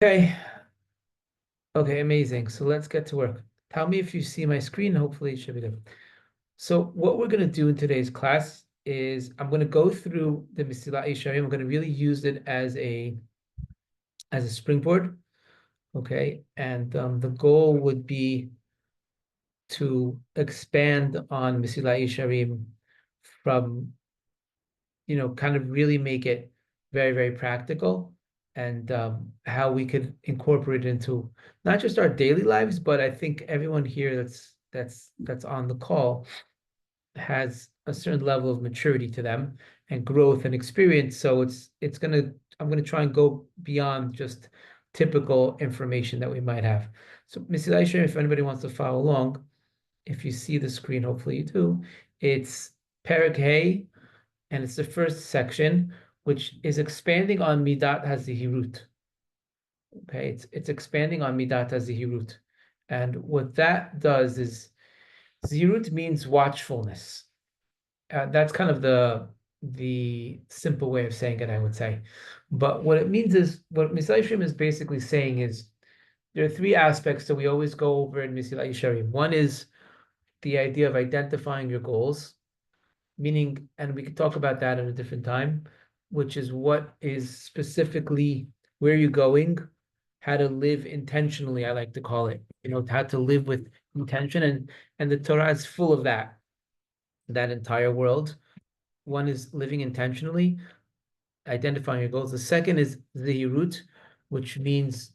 Okay. Okay, amazing. So let's get to work. Tell me if you see my screen. Hopefully it should be good. So what we're going to do in today's class is I'm going to go through the Mesilat Yesharim. I'm going to really use it as a springboard. Okay. And the goal would be to expand on Mesilat Yesharim from, kind of really make it very, very practical and how we could incorporate it into not just our daily lives, but I think everyone here that's on the call has a certain level of maturity to them and growth and experience. So I'm gonna try and go beyond just typical information that we might have. So, Mrs. Aisha, if anybody wants to follow along, if you see the screen, hopefully you do, it's Perek Hey, and it's the first section, which is expanding on Midat HaZihirut. Okay, it's expanding on Midat HaZihirut. And what that does is Zirut means watchfulness. That's kind of the simple way of saying it, I would say. But what it means is what Mesilat Yesharim is basically saying is there are three aspects that we always go over in Mesilat Yesharim. One is the idea of identifying your goals, meaning, and we could talk about that at a different time, which is what is specifically where you're going, how to live intentionally, I like to call it, how to live with intention. And the Torah is full of that entire world. One is living intentionally, identifying your goals. The second is zehirut, which means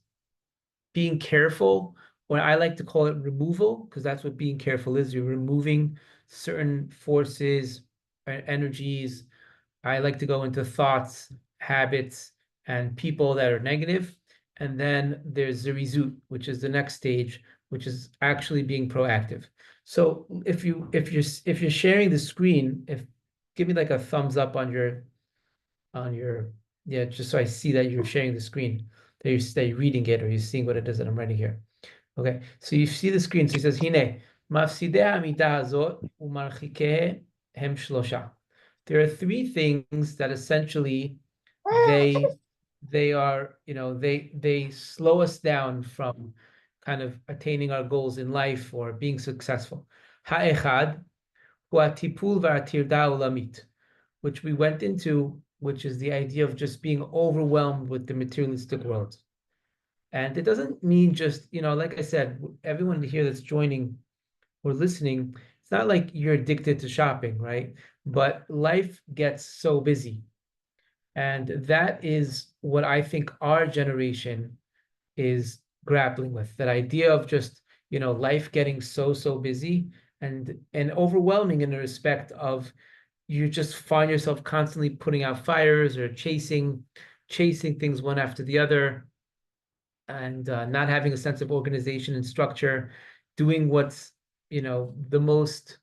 being careful, or I like to call it removal, because that's what being careful is. You're removing certain forces, energies. I like to go into thoughts, habits, and people that are negative. And then there's the result, which is the next stage, which is actually being proactive. So if you're sharing the screen, if give me like a thumbs up on your yeah, just so I see that you're sharing the screen, that you're reading it or you're seeing what it is that I'm writing here. Okay, so you see the screen. So he says, Hine, mafsidei hamidah hazot umarchikei hem shlosha. There are three things that essentially they they are, they slow us down from kind of attaining our goals in life or being successful. Ha'echad hu atipul v'atirda ulamit, which we went into, which is the idea of just being overwhelmed with the materialistic world. And it doesn't mean just, like I said, everyone here that's joining or listening, it's not like you're addicted to shopping, right? But life gets so busy. And that is what I think our generation is grappling with. That idea of just, life getting so busy and overwhelming in the respect of you just find yourself constantly putting out fires or chasing things one after the other and not having a sense of organization and structure, doing what's, the most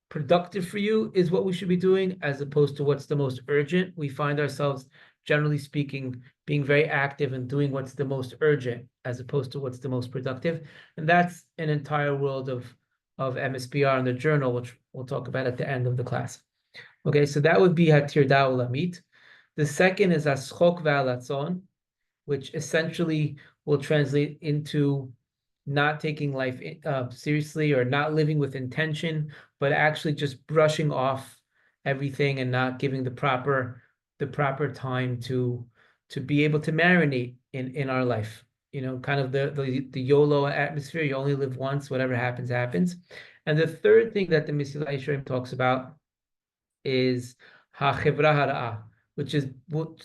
productive for you is what we should be doing, as opposed to what's the most urgent. We find ourselves, generally speaking, being very active and doing what's the most urgent, as opposed to what's the most productive. And that's an entire world of MSBR in the journal, which we'll talk about at the end of the class. Okay, so that would be Hatirda Ulamit. The second is Aschok Ve'alatzon, which essentially will translate into not taking life seriously or not living with intention, but actually just brushing off everything and not giving the proper time to be able to marinate in our life. Kind of the YOLO atmosphere. You only live once. Whatever happens, happens. And the third thing that the Mesilat Yesharim talks about is ha-chevra hara'ah, which is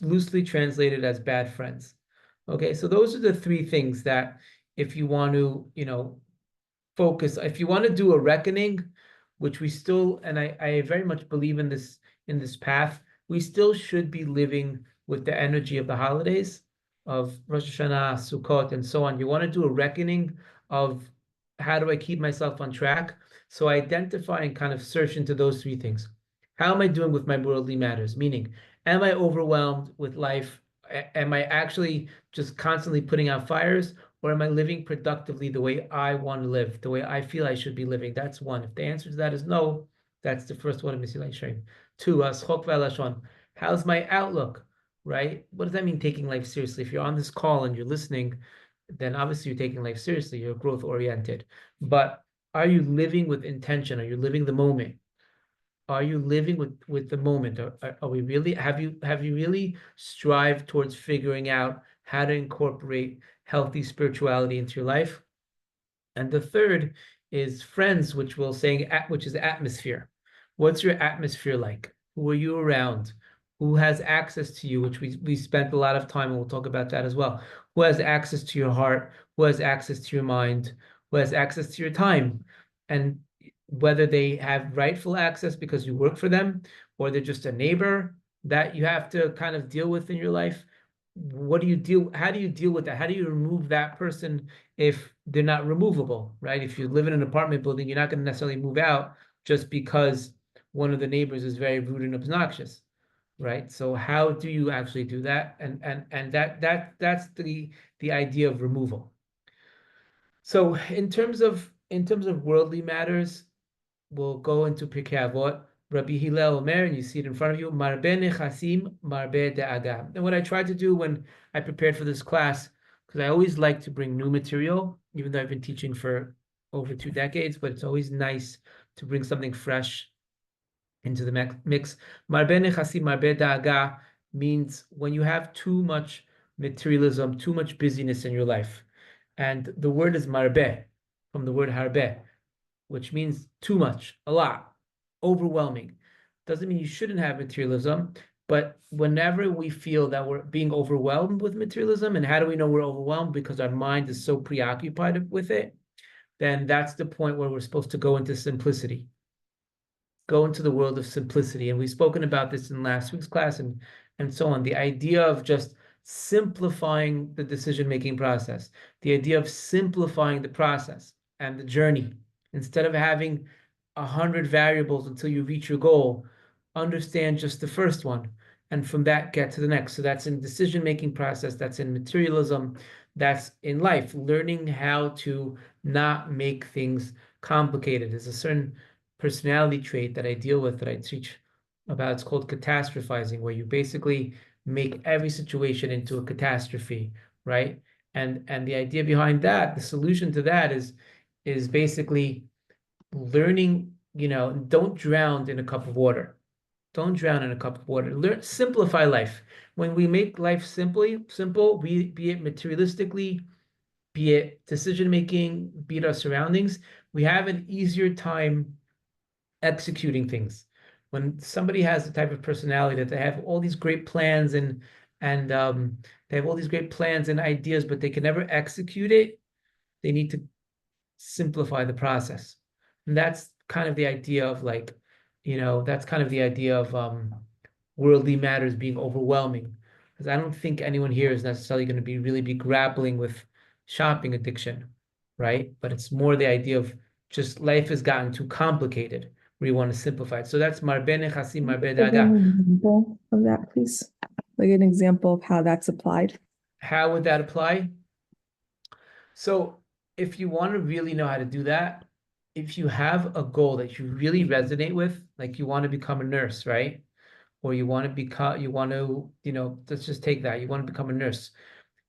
loosely translated as bad friends. Okay, so those are the three things that if you want to, focus, if you want to do a reckoning, which we still, and I very much believe in this path, we still should be living with the energy of the holidays of Rosh Hashanah, Sukkot, and so on. You want to do a reckoning of how do I keep myself on track? So identify and kind of search into those three things. How am I doing with my worldly matters? Meaning, am I overwhelmed with life? Am I actually just constantly putting out fires? Or am I living productively the way I want to live, the way I feel I should be living? That's one. If the answer to that is no, that's the first one of Mesilat Yesharim. Two, Schok Ve'Lashon. How's my outlook? right? What does that mean, taking life seriously? If you're on this call and you're listening, then obviously you're taking life seriously, you're growth oriented. But are you living with intention? Are you living the moment? Are you living with the moment? Are we really, have you really strived towards figuring out how to incorporate healthy spirituality into your life? And the third is friends, which we'll saying which is atmosphere. What's your atmosphere like? Who are you around? Who has access to you? Which we spent a lot of time, and we'll talk about that as well. Who has access to your heart? Who has access to your mind? Who has access to your time? And whether they have rightful access because you work for them, or they're just a neighbor that you have to kind of deal with in your life. What do you deal? How do you deal with that? How do you remove that person if they're not removable, right? If you live in an apartment building, you're not going to necessarily move out just because one of the neighbors is very rude and obnoxious, right? So how do you actually do that? And that's the idea of removal. So in terms of worldly matters, we'll go into Pirkei Avot. Rabbi Hillel Omer, and you see it in front of you, Marbe nechasim, marbe de'aga. And what I tried to do when I prepared for this class, because I always like to bring new material, even though I've been teaching for over 2 decades, but it's always nice to bring something fresh into the mix. Marbe nechasim, marbe de'aga means when you have too much materialism, too much busyness in your life. And the word is marbe, from the word harbe, which means too much, a lot, overwhelming. Doesn't mean you shouldn't have materialism, but whenever we feel that we're being overwhelmed with materialism, and how do we know we're overwhelmed? Because our mind is so preoccupied with it, then that's the point where we're supposed to go into simplicity, go into the world of simplicity. And we've spoken about this in last week's class and so on. The idea of just simplifying the decision-making process, the idea of simplifying the process and the journey. Instead of having 100 variables until you reach your goal, understand just the first one. And from that, get to the next. So that's in decision-making process, that's in materialism, that's in life, learning how to not make things complicated. There's a certain personality trait that I deal with, that I teach about. It's called catastrophizing, where you basically make every situation into a catastrophe, right? And the idea behind that, the solution to that is basically learning, don't drown in a cup of water. Don't drown in a cup of water. Simplify life. When we make life simple, be it materialistically, be it decision making, be it our surroundings, we have an easier time executing things. When somebody has the type of personality that they have all these great plans and they have all these great plans and ideas, but they can never execute it, they need to simplify the process. And that's kind of the idea of that's kind of the idea of worldly matters being overwhelming. Because I don't think anyone here is necessarily going to really be grappling with shopping addiction, right? But it's more the idea of just life has gotten too complicated. We want to simplify it. So that's marbe nechasim, marbe Give daga. an example of that, please. Like an example of how that's applied. How would that apply? So if you want to really know how to do that, if you have a goal that you really resonate with, like you want to become a nurse, right? Or you want to let's just take that. You want to become a nurse.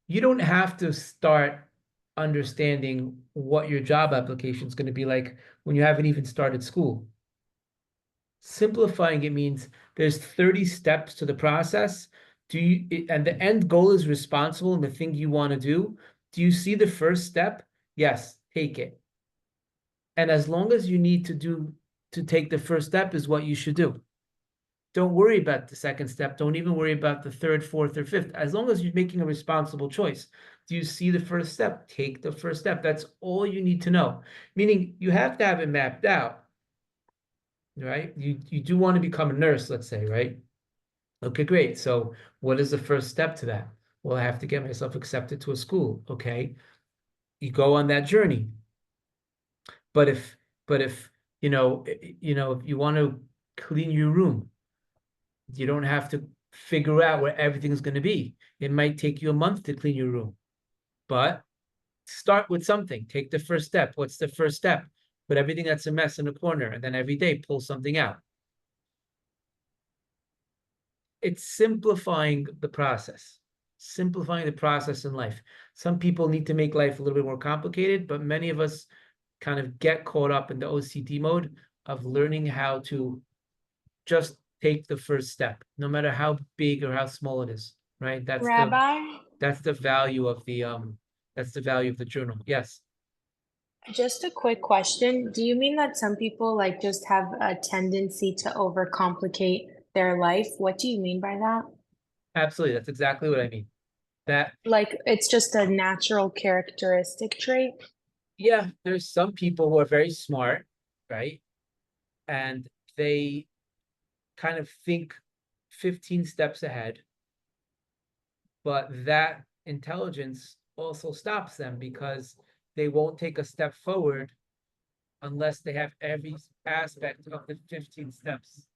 You don't have to start understanding what your job application is going to be like when you haven't even started school. Simplifying it means there's 30 steps to the process. And the end goal is responsible and the thing you want to do. Do you see the first step? Yes, take it. And as long as you need to take the first step is what you should do. Don't worry about the second step. Don't even worry about the third, fourth, or fifth. As long as you're making a responsible choice. Do you see the first step? Take the first step. That's all you need to know. Meaning you have to have it mapped out, right? You do want to become a nurse, let's say, right? Okay, great. So what is the first step to that? Well, I have to get myself accepted to a school. Okay. You go on that journey. But if if you want to clean your room, you don't have to figure out where everything's going to be. It might take you a month to clean your room, but start with something. Take the first step. What's the first step? Put everything that's a mess in a corner, and then every day pull something out. it's simplifying the process. Simplifying the process in life. Some people need to make life a little bit more complicated, but many of us kind of get caught up in the OCD mode of learning how to just take the first step, no matter how big or how small it is, right? Rabbi, That's the value of the journal. Yes, just a quick question. Do you mean that some people like just have a tendency to overcomplicate their life? What do you mean by that? absolutely. That's exactly what I mean. That, Like it's just a natural characteristic trait? yeah, there's some people who are very smart, right? And they kind of think 15 steps ahead, but that intelligence also stops them because they won't take a step forward unless they have every aspect of the 15 steps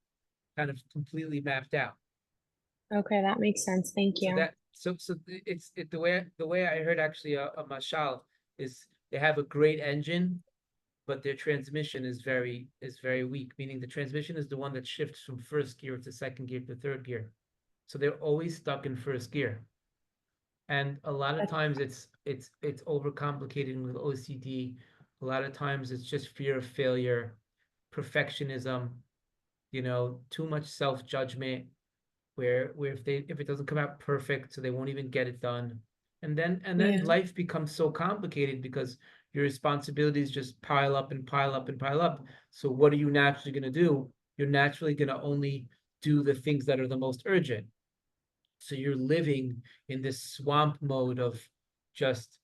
kind of completely mapped out. Okay, that makes sense. Thank So you. that the way I heard actually a mashal is they have a great engine, but their transmission is very weak, meaning the transmission is the one that shifts from first gear to second gear to third gear. So they're always stuck in first gear. And a lot of times it's overcomplicated with OCD. A lot of times it's just fear of failure, perfectionism, too much self-judgment, where if it doesn't come out perfect, so they won't even get it done. And then Yeah. life becomes so complicated because your responsibilities just pile up and pile up and pile up. So what are you naturally gonna do? You're naturally gonna only do the things that are the most urgent. So you're living in this swamp mode of just,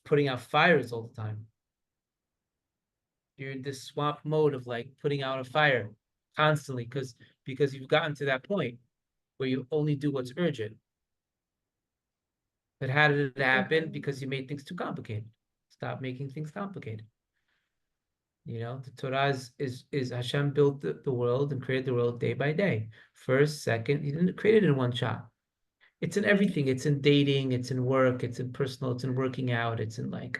putting out fires all the time. You're in this swamp mode of like putting out a fire constantly because you've gotten to that point where you only do what's urgent. But how did it happen? Because you made things too complicated. Stop making things complicated. The Torah is Hashem built the world and created the world day by day. First, second, he didn't create it in one shot. It's in everything. It's in dating, it's in work, it's in personal, it's in working out, it's in like,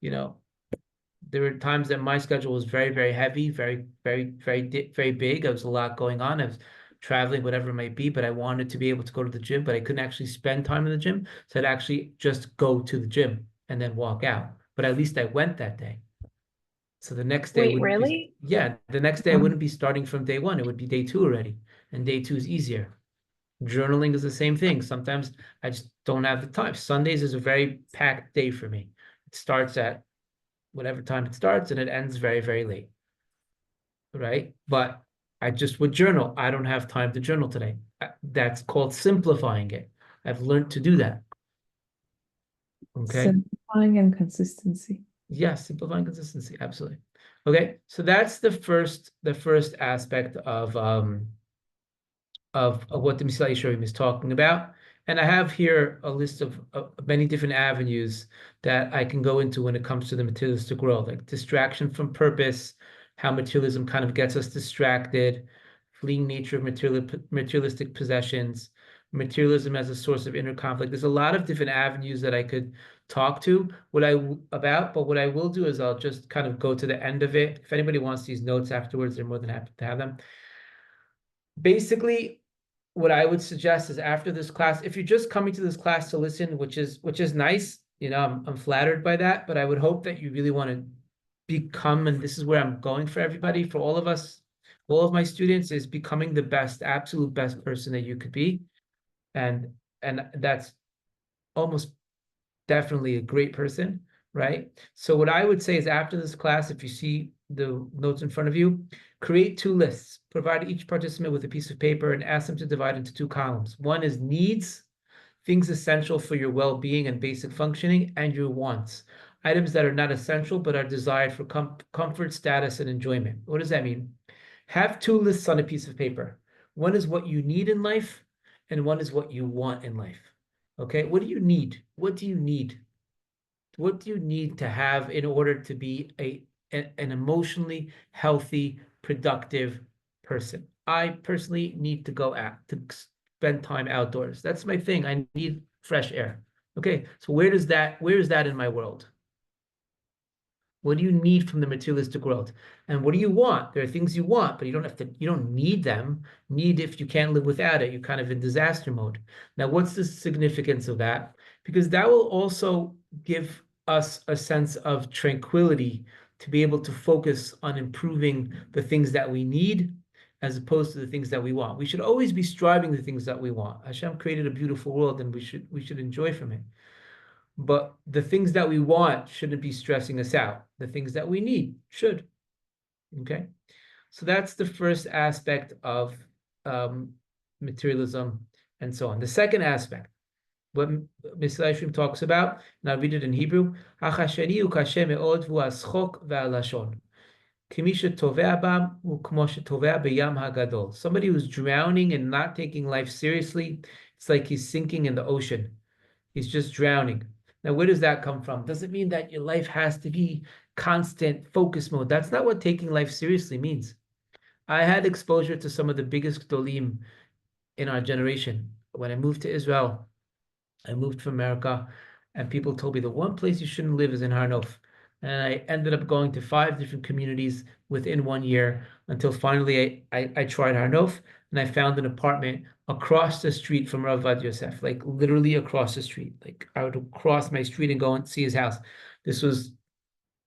there were times that my schedule was very, very heavy, very, very, very big. There was a lot going on. I was traveling, whatever it might be, but I wanted to be able to go to the gym, but I couldn't actually spend time in the gym. So I'd actually just go to the gym and then walk out. But at least I went that day. So the next day Wait, wouldn't be, really? yeah, the next day I wouldn't be starting from day one. It would be day two already. And day two is easier. Journaling is the same thing. Sometimes I just don't have the time. Sundays is a very packed day for me. It starts at whatever time it starts and it ends very, very late. Right? But I just would journal. I don't have time to journal today. That's called simplifying it. I've learned to do that. Okay. Simplifying and consistency. Yes, simplifying consistency. Absolutely. Okay. So that's the first aspect of what the Mesilat Yesharim is talking about. And I have here a list of many different avenues that I can go into when it comes to the materialistic world, like distraction from purpose, how materialism kind of gets us distracted, fleeing nature of materialistic possessions, materialism as a source of inner conflict. There's a lot of different avenues that I could talk to but what I will do is I'll just kind of go to the end of it. If anybody wants these notes afterwards, they're more than happy to have them. Basically, what I would suggest is after this class, if you're just coming to this class to listen, which is nice, I'm flattered by that, but I would hope that you really want to become, and this is where I'm going for everybody, for all of us, all of my students, is becoming the best, absolute best person that you could be. And that's almost definitely a great person, right? So what I would say is after this class, if you see the notes in front of you, create two lists. Provide each participant with a piece of paper and ask them to divide into two columns. One is needs, things essential for your well-being and basic functioning, and your wants, items that are not essential but are desired for comfort, status, and enjoyment. What does that mean? Have two lists on a piece of paper. One is what you need in life, and one is what you want in life. Okay, what do you need? What do you need? What do you need to have in order to be an emotionally healthy, productive person? I personally need to go out to spend time outdoors. That's my thing. I need fresh air. Okay, so where is that in my world? What do you need from the materialistic world? And what do you want? There are things you want, but you don't need them. Need if you can't live without it, you're kind of in disaster mode. Now, what's the significance of that? Because that will also give us a sense of tranquility to be able to focus on improving the things that we need as opposed to the things that we want. We should always be striving the things that we want. Hashem created a beautiful world and we should enjoy from it. But the things that we want shouldn't be stressing us out. The things that we need should. Okay? So that's the first aspect of materialism and so on. The second aspect, what Mesilat Yesharim talks about, and I'll read it in Hebrew, somebody who's drowning and not taking life seriously, it's like he's sinking in the ocean. He's just drowning. Now, where does that come from? Does it mean that your life has to be constant focus mode? That's not what taking life seriously means. I had exposure to some of the biggest Gdolim in our generation. When I moved to Israel, I moved from America, and people told me the one place you shouldn't live is in Har Nof. And I ended up going to 5 different communities within 1 year until finally I tried Har Nof, and I found an apartment across the street from Rav Vad Yosef, like literally across the street. Like I would cross my street and go and see his house. This was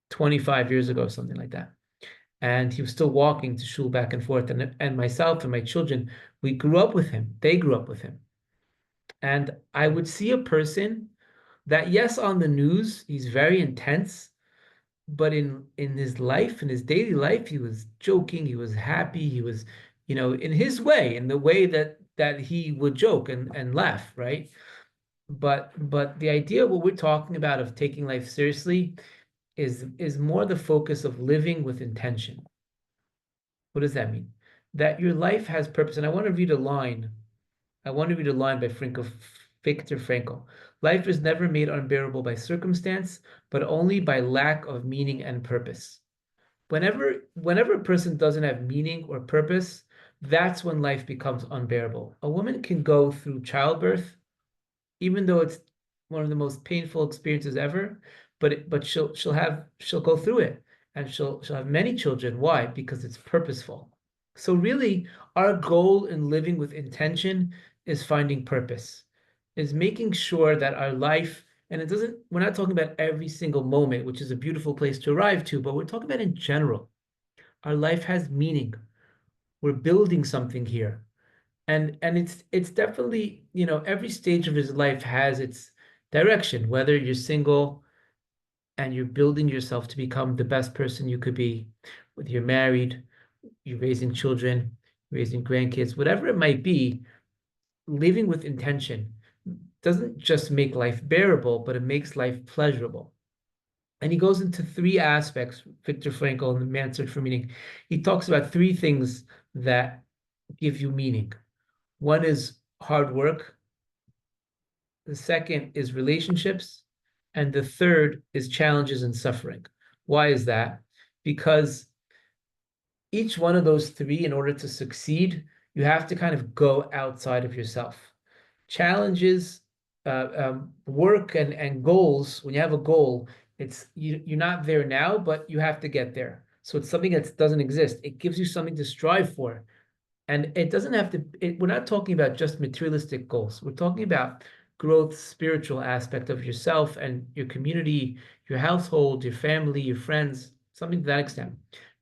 25 years ago, something like that. And he was still walking to shul back and forth. And myself and my children, we grew up with him. They grew up with him. And I would see a person that, yes, on the news, he's very intense, but in his life, in his daily life, he was joking, he was happy, he was, in his way, in the way that he would joke and laugh, right? But the idea of what we're talking about of taking life seriously is more the focus of living with intention. What does that mean? That your life has purpose. And I want to read a line. I want to read a line by Viktor Frankl. Life is never made unbearable by circumstance, but only by lack of meaning and purpose. Whenever a person doesn't have meaning or purpose, that's when life becomes unbearable. A woman can go through childbirth, even though it's one of the most painful experiences ever, but she'll go through it, and she'll have many children. Why? Because it's purposeful. So really, our goal in living with intention is finding purpose, is making sure that our life, and we're not talking about every single moment, which is a beautiful place to arrive to, but we're talking about in general. Our life has meaning. We're building something here. And it's definitely, every stage of his life has its direction, whether you're single and you're building yourself to become the best person you could be, whether you're married, you're raising children, raising grandkids, whatever it might be, living with intention doesn't just make life bearable, but it makes life pleasurable. And he goes into 3 aspects, Viktor Frankl, in the Man's Search for Meaning. He talks about 3 things that give you meaning. One is hard work. The second is relationships. And the third is challenges and suffering. Why is that? Because each one of those 3, in order to succeed, you have to kind of go outside of yourself. Challenges, work and goals. When you have a goal, it's you're not there now, but you have to get there. So it's something that doesn't exist. It gives you something to strive for. And it doesn't have to, we're not talking about just materialistic goals. We're talking about growth, spiritual aspect of yourself and your community, your household, your family, your friends, something to that extent.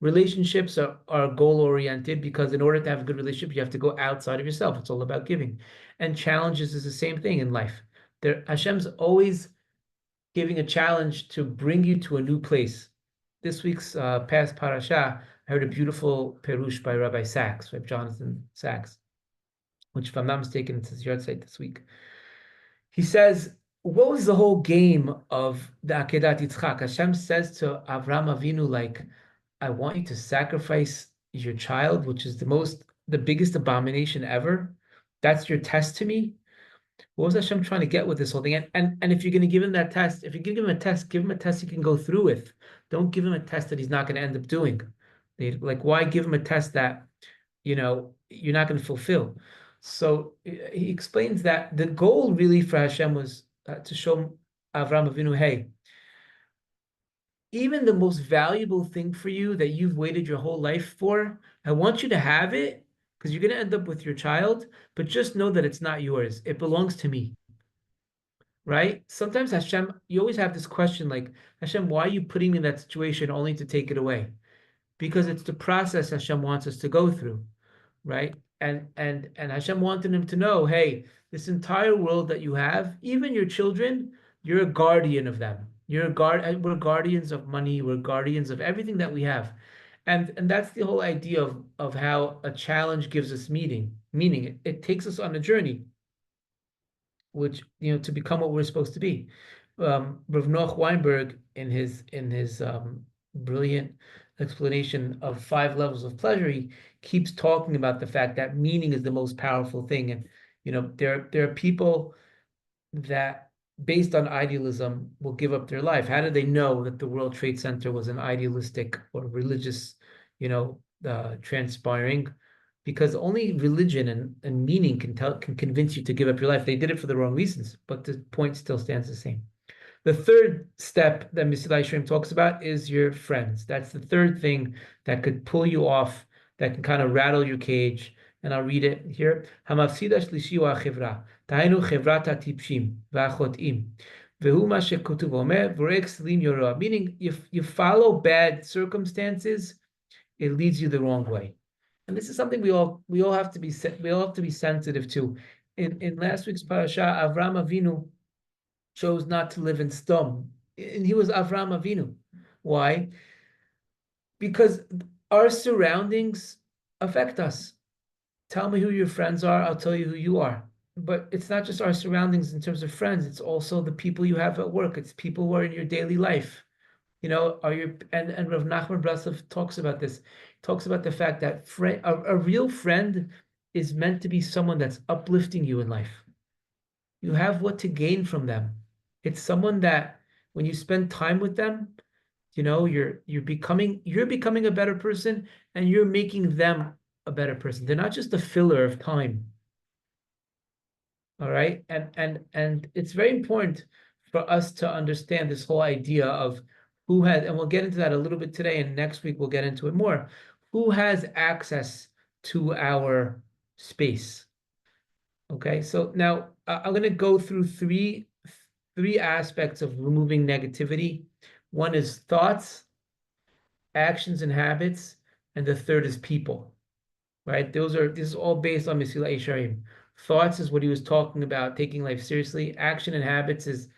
Relationships are goal-oriented because in order to have a good relationship, you have to go outside of yourself. It's all about giving. And challenges is the same thing in life. Hashem's always giving a challenge to bring you to a new place. This week's past parasha, I heard a beautiful perush by Rabbi Sachs, Rabbi Jonathan Sachs, which, if I'm not mistaken, it's his yahrzeit this week. He says, what was the whole game of the Akedat Yitzchak? Hashem says to Avraham Avinu, like, I want you to sacrifice your child, which is the biggest abomination ever. That's your test to me. What was Hashem trying to get with this whole thing? And if you're going to give him that test, if you give him a test, give him a test he can go through with. Don't give him a test that he's not going to end up doing. Like, why give him a test that, you're not going to fulfill? So he explains that the goal really for Hashem was to show Avraham Avinu, hey, even the most valuable thing for you that you've waited your whole life for, I want you to have it because you're going to end up with your child, but just know that it's not yours. It belongs to me. Right? Sometimes Hashem, you always have this question like, Hashem, why are you putting me in that situation only to take it away? Because it's the process Hashem wants us to go through, right? And Hashem wanted him to know, hey, this entire world that you have, even your children, you're a guardian of them. We're guardians of money, we're guardians of everything that we have. And that's the whole idea of how a challenge gives us meaning. It takes us on a journey, which, to become what we're supposed to be. Rav Noach Weinberg, in his brilliant explanation of 5 levels of pleasure, he keeps talking about the fact that meaning is the most powerful thing. And there are people that, based on idealism, will give up their life. How did they know that the World Trade Center was an idealistic or religious, transpiring? Because only religion and meaning can convince you to give up your life. They did it for the wrong reasons, but the point still stands the same. The third step that Mesilat Yesharim talks about is your friends. That's the third thing that could pull you off, that can kind of rattle your cage. And I'll read it here. Hamafsida shlishi hu hachevra, tahenu chevrat hatipshim v'achot'im. Vehu ma shekutuv omer, v'orek selim yoroa. Meaning, if you follow bad circumstances, it leads you the wrong way. And this is something we all have to be sensitive to. In last week's parasha, Avram Avinu chose not to live in Sdom, and he was Avram Avinu. Why? Because our surroundings affect us. Tell me who your friends are, I'll tell you who you are. But it's not just our surroundings in terms of friends, it's also the people you have at work. It's people who are in your daily life. And Rav Nachman Breslov talks about this. Talks about the fact that a real friend is meant to be someone that's uplifting you in life. You have what to gain from them. It's someone that when you spend time with them, you're becoming a better person, and you're making them a better person. They're not just a filler of time. All right, and it's very important for us to understand this whole idea of who has, and we'll get into that a little bit today, and next week we'll get into it more. Who has access to our space? Okay, so now I'm going to go through three aspects of removing negativity. One is thoughts, actions, and habits, and the third is people. Right? This is all based on Mesilat Yesharim. Thoughts is what he was talking about, taking life seriously. Action and habits is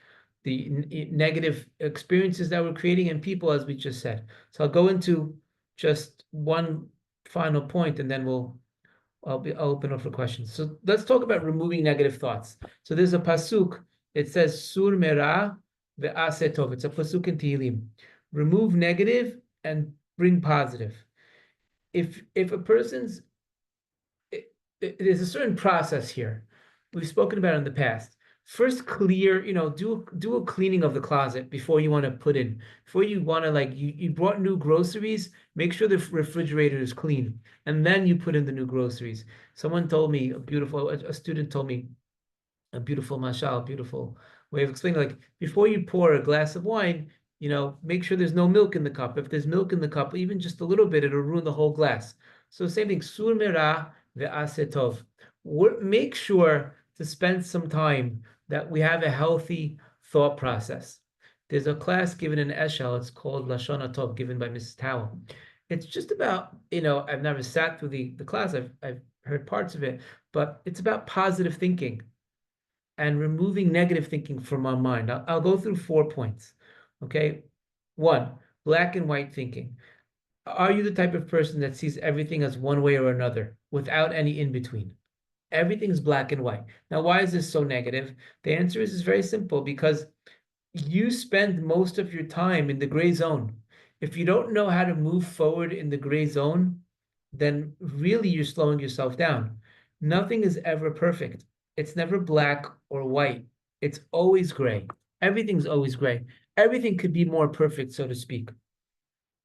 the negative experiences that we're creating, and people, as we just said. So I'll go into just one final point, and then I'll open up for questions. So let's talk about removing negative thoughts. So there's a pasuk. It says Sur Merah ve'aseh tov. It's a pasuk in Tehillim. Remove negative and bring positive. If a person's, there's a certain process here. We've spoken about it in the past. First, clear, do a cleaning of the closet before you want to put in. Before you want to, you brought new groceries, make sure the refrigerator is clean, and then you put in the new groceries. Someone told me, a student told me a beautiful mashal, beautiful way of explaining, before you pour a glass of wine, make sure there's no milk in the cup. If there's milk in the cup, even just a little bit, it'll ruin the whole glass. So same thing, sur merah ve'aseh tov. Make sure to spend some time that we have a healthy thought process. There's a class given in Eshel, it's called Lashon HaTov, given by Mrs. Towel. It's just about, I've never sat through the class, I've heard parts of it, but it's about positive thinking and removing negative thinking from our mind. I'll go through 4 points, okay? 1, black and white thinking. Are you the type of person that sees everything as one way or another, without any in-between? Everything's black and white. Now, why is this so negative? The answer is very simple, because you spend most of your time in the gray zone. If you don't know how to move forward in the gray zone, then really you're slowing yourself down. Nothing is ever perfect. It's never black or white. It's always gray. Everything's always gray. Everything could be more perfect, so to speak.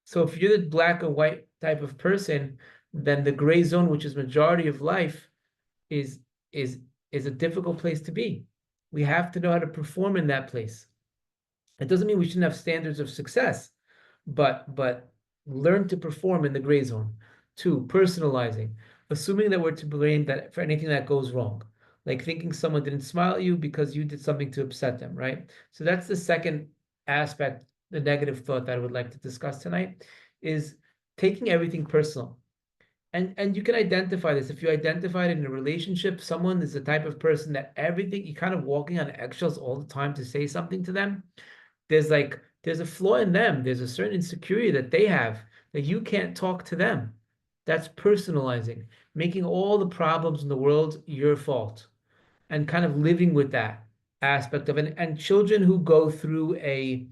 So if you're the black or white type of person, then the gray zone, which is majority of life, is a difficult place to be. We have to know how to perform in that place. It doesn't mean we shouldn't have standards of success, but learn to perform in the gray zone. 2, personalizing, assuming that we're to blame that for anything that goes wrong, like thinking someone didn't smile at you because you did something to upset them, right? So that's the second aspect, the negative thought that I would like to discuss tonight, is taking everything personal. And you can identify this. If you identify it in a relationship, someone is the type of person that everything, you're kind of walking on eggshells all the time to say something to them. There's a flaw in them. There's a certain insecurity that they have that you can't talk to them. That's personalizing, making all the problems in the world your fault, and kind of living with that aspect of it. And children who go through a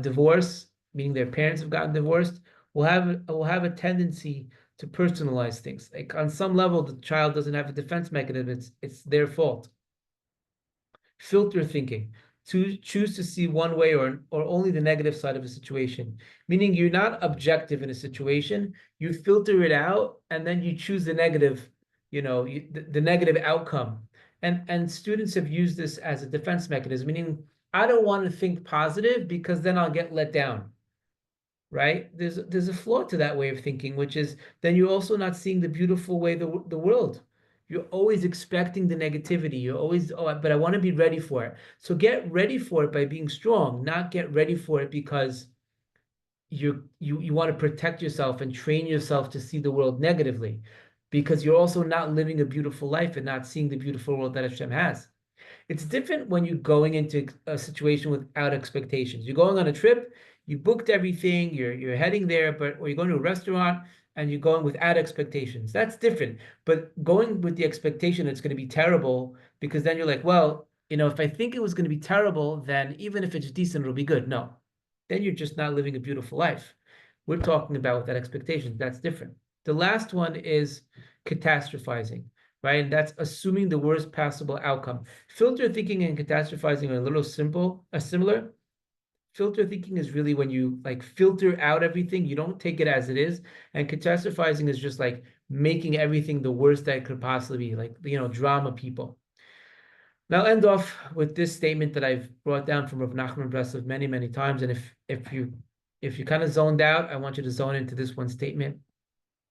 divorce, meaning their parents have gotten divorced, will have a tendency to personalize things. Like on some level, the child doesn't have a defense mechanism. It's their fault. Filter thinking, to choose to see one way or only the negative side of a situation, meaning you're not objective in a situation. You filter it out and then you choose the negative, the negative outcome. And students have used this as a defense mechanism, meaning I don't want to think positive because then I'll get let down. Right? There's a flaw to that way of thinking, which is then you're also not seeing the beautiful way the world. You're always expecting the negativity. You're always, but I want to be ready for it. So get ready for it by being strong, not get ready for it because you want to protect yourself and train yourself to see the world negatively, because you're also not living a beautiful life and not seeing the beautiful world that Hashem has. It's different when you're going into a situation without expectations. You're going on a trip, you booked everything, you're heading there, or you're going to a restaurant and you're going without expectations. That's different. But going with the expectation it's going to be terrible, because then you're like, well, if I think it was going to be terrible, then even if it's decent, it'll be good. No, then you're just not living a beautiful life. We're talking about with that expectation. That's different. The last one is catastrophizing. Right? And that's assuming the worst possible outcome. Filter thinking and catastrophizing are a little similar. Filter thinking is really when you filter out everything, you don't take it as it is. And catastrophizing is just like making everything the worst that it could possibly be, drama people. Now I'll end off with this statement that I've brought down from Rav Nachman Breslov many, many times. And if you kind of zoned out, I want you to zone into this one statement,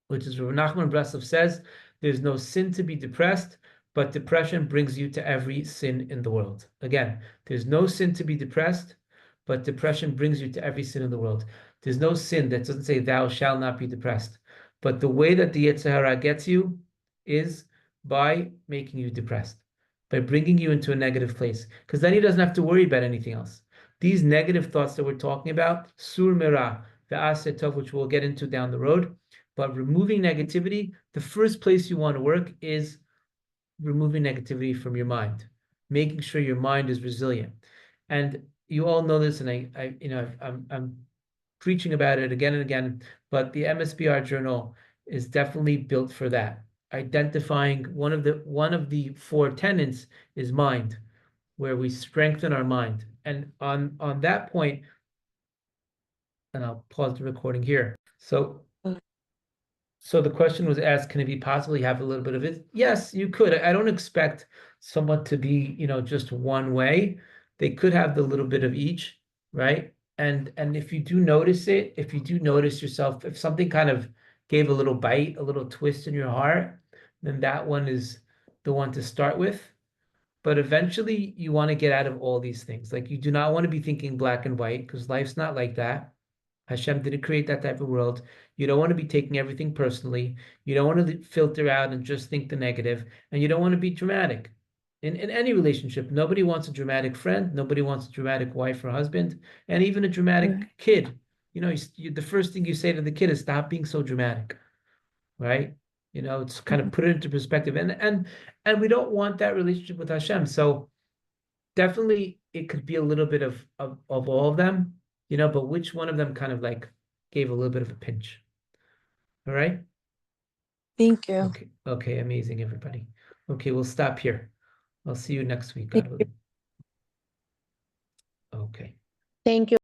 which is Rav Nachman Breslov says, there's no sin to be depressed, but depression brings you to every sin in the world. Again, there's no sin to be depressed, but depression brings you to every sin in the world. There's no sin that doesn't say thou shalt not be depressed. But the way that the Yetzer Hara gets you is by making you depressed, by bringing you into a negative place, because then he doesn't have to worry about anything else. These negative thoughts that we're talking about, sur merah, ve'aseh tov, which we'll get into down the road. But removing negativity, the first place you want to work is removing negativity from your mind, making sure your mind is resilient. And you all know this, and I'm preaching about it again and again, but the MSBR journal is definitely built for that. Identifying one of the 4 tenets is mind, where we strengthen our mind. And on that point, and I'll pause the recording here. So the question was asked, can it be possibly have a little bit of it? Yes, you could. I don't expect someone to be, just one way. They could have the little bit of each, right? And if you do notice it, if you do notice yourself, if something kind of gave a little bite, a little twist in your heart, then that one is the one to start with. But eventually you want to get out of all these things. Like, you do not want to be thinking black and white, because life's not like that. Hashem didn't create that type of world. You don't want to be taking everything personally. You don't want to filter out and just think the negative, and you don't want to be dramatic. In any relationship, nobody wants a dramatic friend. Nobody wants a dramatic wife or husband, and even a dramatic kid. The first thing you say to the kid is, stop being so dramatic, right? It's kind of put it into perspective, and we don't want that relationship with Hashem. So definitely it could be a little bit of all of them. But which one of them kind of gave a little bit of a pinch? All right. Thank you. Okay, amazing, everybody. Okay, we'll stop here. I'll see you next week. Thank you. Okay. Thank you.